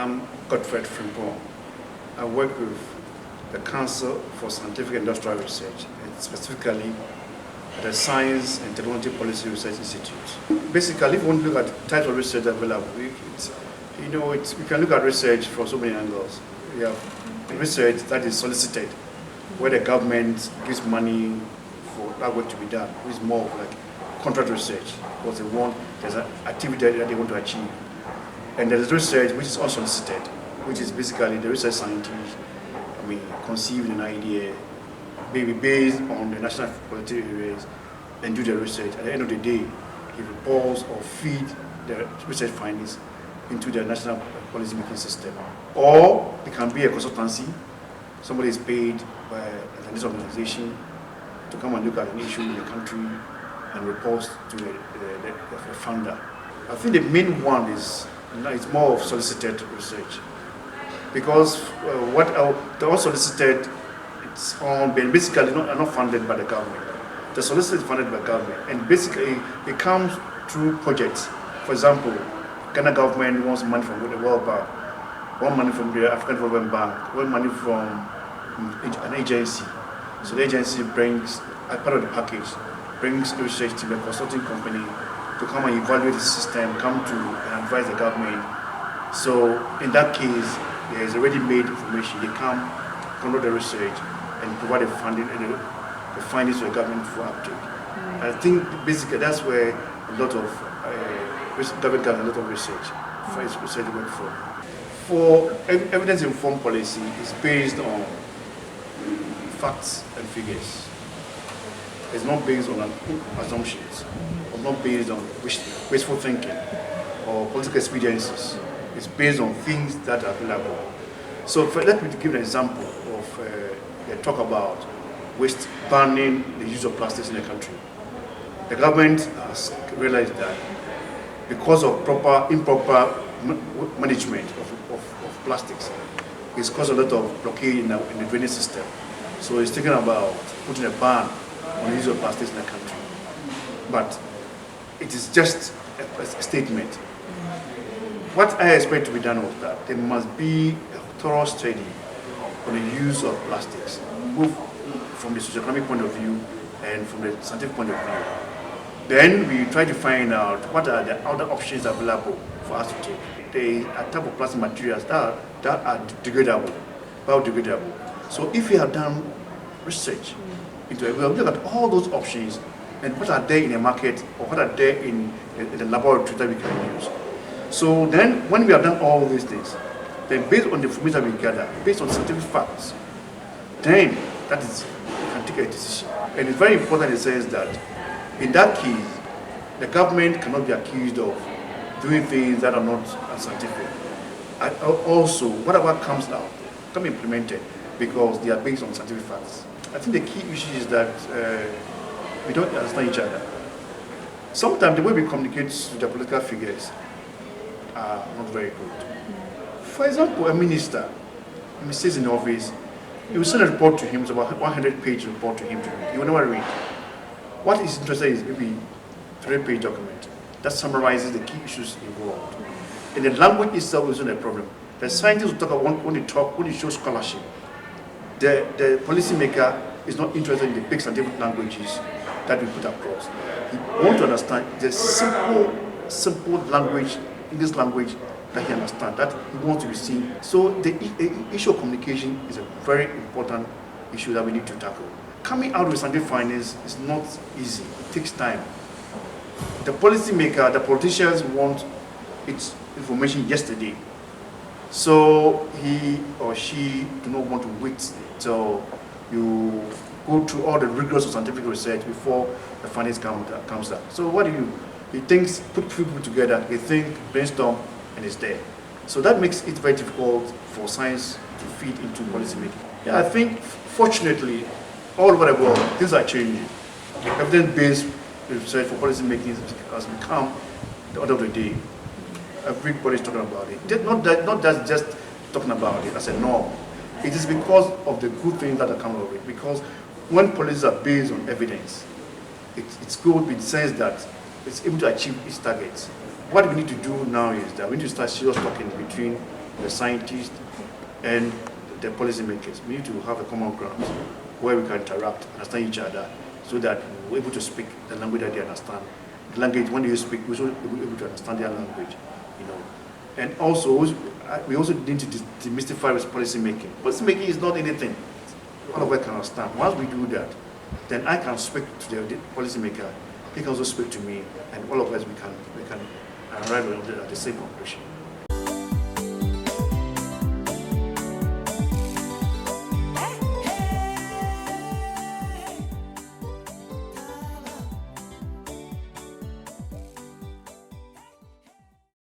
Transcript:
I'm Godfred Frempong. I work with the Council for Scientific and Industrial Research, and specifically the Science and Technology Policy Research Institute. Basically, if you want to look at the type of research available, we can look at research from so many angles. We have research that is solicited, where the government gives money for that work to be done, which is more of like contract research, because there's an activity that they want to achieve. And there's research which is unsolicited, which is basically the research scientists, conceive an idea, maybe based on the national political areas, and do the research. At the end of the day, it reports or feed the research findings into the national policy making system. Or it can be a consultancy. Somebody is paid by this organization to come and look at an issue in the country and report to the funder. I think the main one is it's more of solicited research, because the unsolicited, it's all been basically not funded by the government. The solicited is funded by government, and basically it comes through projects. For example, Ghana government wants money from the World Bank, want money from the African Development Bank, want money from an agency. So the agency brings, as part of the package, brings a research team, a consulting company, to come and evaluate the system, come to and advise the government. So in that case, there is already made information. They come, conduct the research, and provide the funding and the findings to the government for uptake. I think basically that's where a lot of government does a lot of research work for. For evidence-informed policy, is based on facts and figures. It's not based on assumptions, or not based on wishful thinking or political expediencies. It's based on things that are available. So let me give an example of they talk about waste, banning the use of plastics in the country. The government has realized that because of improper management of plastics, it's caused a lot of blockade in the drainage system. So it's thinking about putting a ban on the use of plastics in the country. But it is just a statement. What I expect to be done was that there must be a thorough study on the use of plastics, both from the socioeconomic point of view and from the scientific point of view. Then we try to find out what are the other options available for us to take. There are type of plastic materials that are degradable, biodegradable. So if we have done research into it, we have looked at all those options and what are there in the market or what are there in the laboratory that we can use. So then when we have done all these things, then based on the information we gather, based on scientific facts, then that is, we can take a decision. And it's very important, it says that in that case, the government cannot be accused of doing things that are not scientific. And also, whatever comes out can be implemented because they are based on scientific facts. I think the key issue is that we don't understand each other. Sometimes the way we communicate to the political figures are not very good. For example, a minister, he sits in the office, he will send a report to him, it's about 100-page report to him to read. He will never read. What he's interested in is maybe a 3-page document that summarizes the key issues involved. And the language itself is not a problem. The scientists will talk about when they show scholarship. The policymaker is not interested in the big scientific languages that we put across. He wants to understand the simple language, English language that he understands, that he wants to be seen. So the issue of communication is a very important issue that we need to tackle. Coming out with scientific findings is not easy. It takes time. The policymaker, the politicians want its information yesterday. So he or she do not want to wait till you go through all the rigorous of scientific research before the findings comes out. So what do? He thinks, put people together, they think, brainstorm, and it's there. So that makes it very difficult for science to feed into policy making. Yeah, I think, fortunately, all over the world, things are changing. Evidence-based research for policy making has become the order of the day. Everybody's talking about it. Not just talking about it as a norm. It is because of the good things that are coming of it. Because when policies are based on evidence, it's good in the sense that it's able to achieve its targets. What we need to do now is that we need to start serious talking between the scientists, and the policymakers. We need to have a common ground where we can interact, understand each other, so that we're able to speak the language that they understand. The language, when you speak, we're able to understand their language, you know. And also, we also need to demystify policymaking. Policymaking is not anything all of us can understand. Once we do that, then I can speak to the policymaker, he can also speak to me, and all of us we can arrive at the same conclusion.